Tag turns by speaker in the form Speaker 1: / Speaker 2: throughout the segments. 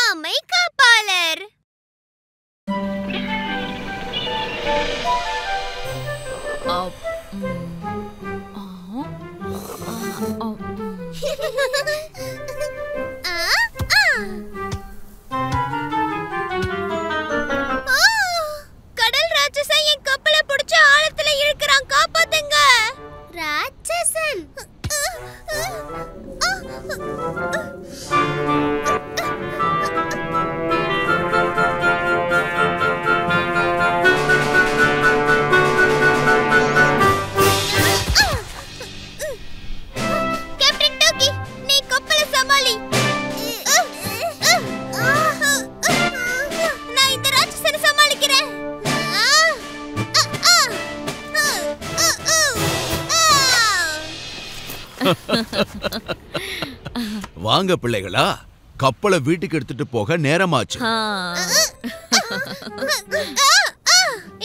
Speaker 1: ஆமை காப்பாளர். கடல் ராட்சசன் என் கப்பலை பிடிச்ச ஆழத்துல இழுக்கிறான், காப்பாத்துங்க. ராட்சசன் கேப்டன் டோக்கி, நீ கப்பலை சமாளி. நான் இந்த ராட்சசனை சமாளிக்கிறேன்.
Speaker 2: வாங்க பிள்ளைகளா, கப்பலை வீட்டுக்கு எடுத்துட்டு போக நேரமாச்சு.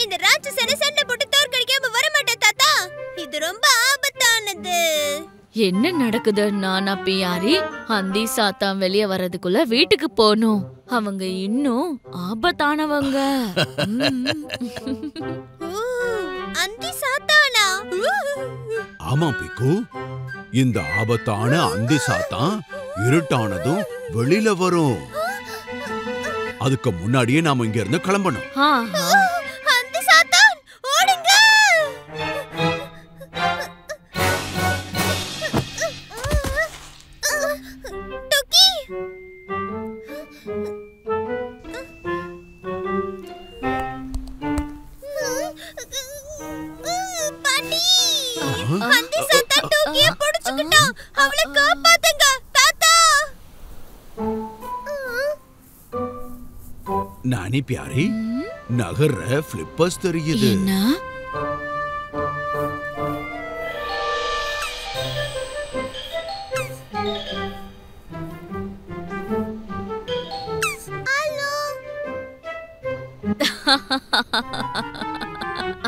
Speaker 1: இந்த ராட்சசனை சண்டை போட்டு தோற்கடிக்காம வர மாட்டேன் தாத்தா. இது ரொம்ப ஆபத்தானது.
Speaker 3: என்ன நடக்குது நானா பியாரி? அந்தி சாத்தான் வெளியே வர்றதுக்குள்ள வீட்டுக்கு போகணும். அவங்க இன்னும் ஆபத்தானவங்க.
Speaker 1: அந்தி சாத்தானா?
Speaker 2: ஆமா பிக்கு, இந்த ஆபத்தான அந்தி சாத்தான் இருட்டானதும் வெளியில வரும். அதுக்கு முன்னாடியே நாம இங்க இருந்து கிளம்பணும்.
Speaker 1: அந்தி சாத்தான், ஓடுங்க. டோக்கி, பாட்டி, அந்தி சாத்தான் டோக்கியை பிடிச்சுக்கிட்டான். அவளை காப்பாத்துங்க தாத்தா.
Speaker 2: நானி பியாரி, நகர்ற பிளிப்பர்ஸ் தெரியுது.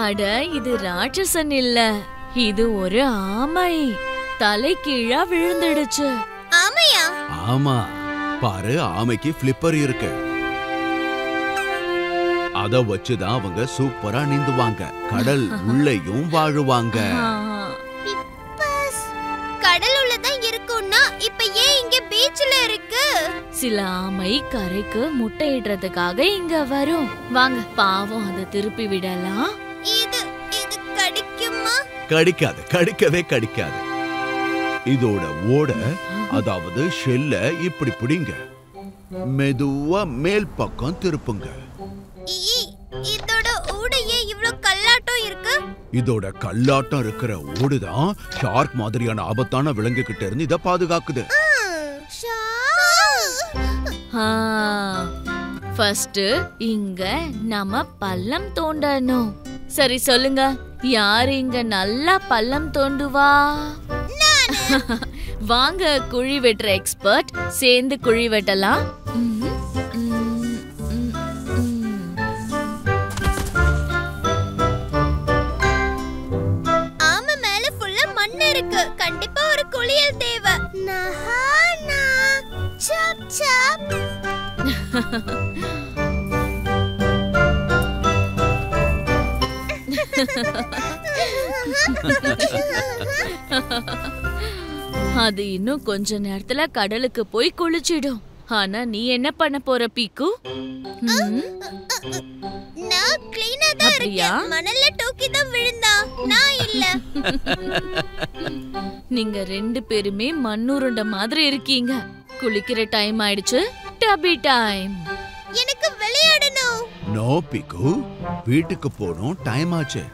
Speaker 3: அட, இது ராட்சசன் இல்ல, இது ஒரு ஆமை. தலை கீழா விழுந்துடுச்சு.
Speaker 1: ஆமையா?
Speaker 2: ஆமா, பாரு, ஆமைக்கு பிளிப்பர் இருக்கு. அத வச்சுதான் அவங்க சூப்பரா நீந்துவாங்க, கடல் உள்ளேயும் வாழுவாங்க.
Speaker 1: கடல் உள்ளதான் இருக்கும்னா இப்ப ஏன் இங்க பீச்ல இருக்கு?
Speaker 3: சில ஆமை கரைக்கு முட்டையிடுறதுக்காக இங்க வரும். வாங்க, பாவம், அதை திருப்பி விடலாம்.
Speaker 1: இது கடிக்குமா?
Speaker 2: கடிக்காது, கடிக்கவே கடிக்காது. இதோட ஓட, அதாவது ஷெல்ல இப்படி பிடிங்க, மெதுவா மேல் பக்கம் திருப்புங்க.
Speaker 1: இதோட ஓடையே இவ்ளோ கல்லாட்டம் இருக்கு.
Speaker 2: இதோட கல்லாட்டம் இருக்கிற ஓடுதான் ஷார்க் மாதிரியான ஆபத்தான விலங்கு கிட்ட இருந்து இத பாதுகாக்குது.
Speaker 3: ஃபர்ஸ்ட் இங்க நம்ம பள்ளம் தோண்டணும். சரி, சொல்லுங்க, யாரு இங்க நல்லா பள்ளம் தோண்டுவா? வாங்க, குழி வெட்டுற எக்ஸ்பர்ட், சேர்ந்து குழி வெட்டலாம்.
Speaker 1: ஆமா, மேல ஃபுல்லா மண் இருக்கு. கண்டிப்பா ஒரு குளியல் தேவை. நஹானா சாப் சாப்.
Speaker 3: அது இன்னும் கொஞ்ச நேரத்துல கடலுக்கு போய் குளிச்சிடும். ஆனா நீ என்ன பண்ண போற பீக்கு?
Speaker 1: நான் க்ளீனா தான் இருக்கேன். மணல்ல டோக்கி தான் விழுந்தா, நான் இல்ல.
Speaker 3: நீங்க ரெண்டு பேருமே மண்ணுருண்ட மாதிரி இருக்கீங்க. குளிக்கிற டைம் ஆயிடுச்சு, டபி டைம்.
Speaker 1: எனக்கு விளையாடணும்.
Speaker 2: நோ பிக்கு, வீட்டுக்கு போணும், டைம் ஆச்சு.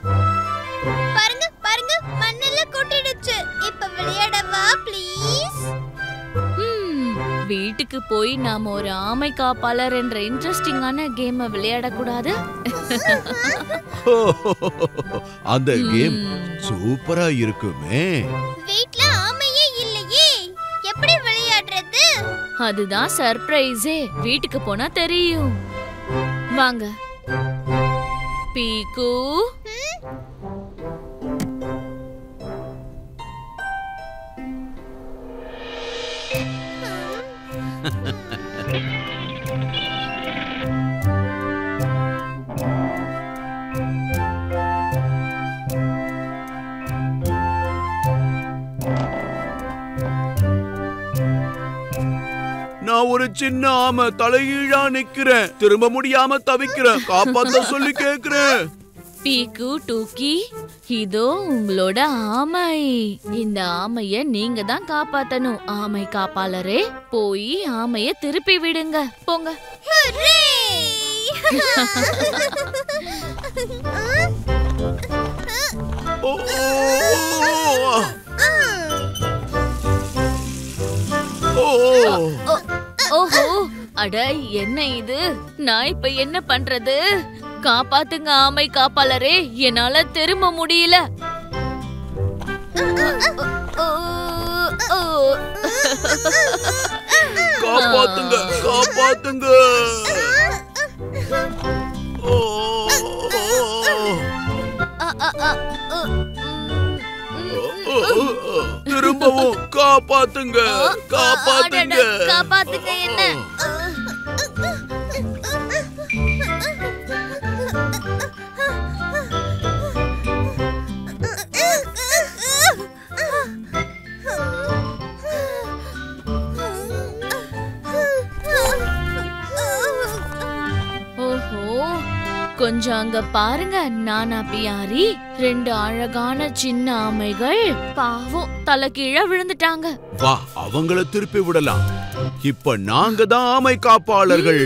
Speaker 1: பாருங்க பாருங்க, மண்ணெல்லாம் கொட்டிடுச்சு. இப்ப விளையாடவா ப்ளீஸ்?
Speaker 3: வீட்டுக்கு போய் நாம ஒரு ஆமை காப்பாளர் என்ற இன்ட்ரெஸ்டிங்கான கேம் விளையாட கூடாது?
Speaker 2: அந்த கேம் சூப்பரா இருக்குமே.
Speaker 1: வீட்ல ஆமையே இல்லையே, எப்படி விளையாடுறது?
Speaker 3: அதுதான் சர்ப்ரைஸே. வீட்டுக்கு போனா தெரியும். வாங்க பீக்கு.
Speaker 2: நான் ஒரு சின்ன ஆமை தலைகீழா நிக்கிறேன். திரும்ப முடியாம தவிக்கிறேன். காப்பாத்த சொல்லி கேக்குறேன்.
Speaker 3: பீக்கு டூக்கி, இதோ உங்களோட ஆமை. இந்த ஆமைய நீங்க தான் காப்பாத்தணும். ஆமை காப்பாளரே, போய் ஆமைய திருப்பி விடுங்க. போங்க. ஓஹோ, அட என்ன இது? நான் இப்ப என்ன பண்றது? காப்பாத்துங்க ஆமை காப்பாளரே, என்னால திரும்ப முடியல.
Speaker 2: காப்பாத்துங்க, காப்பாத்துங்க. திரும்பவும் காப்பாத்துங்க, காப்பாத்துங்க.
Speaker 3: காப்பாத்துங்க என்ன? கொஞ்சம் அங்க பாருங்க நானா பியாரி. 2 அழகான சின்ன ஆமைகள் பாவம் தலை கீழே விழுந்துட்டாங்க.
Speaker 2: வா, அவங்கள திருப்பி விடலாம். இப்ப நாங்க தான் ஆமை காப்பாளர்கள்.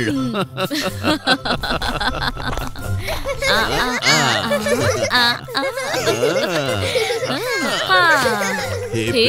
Speaker 3: ஹே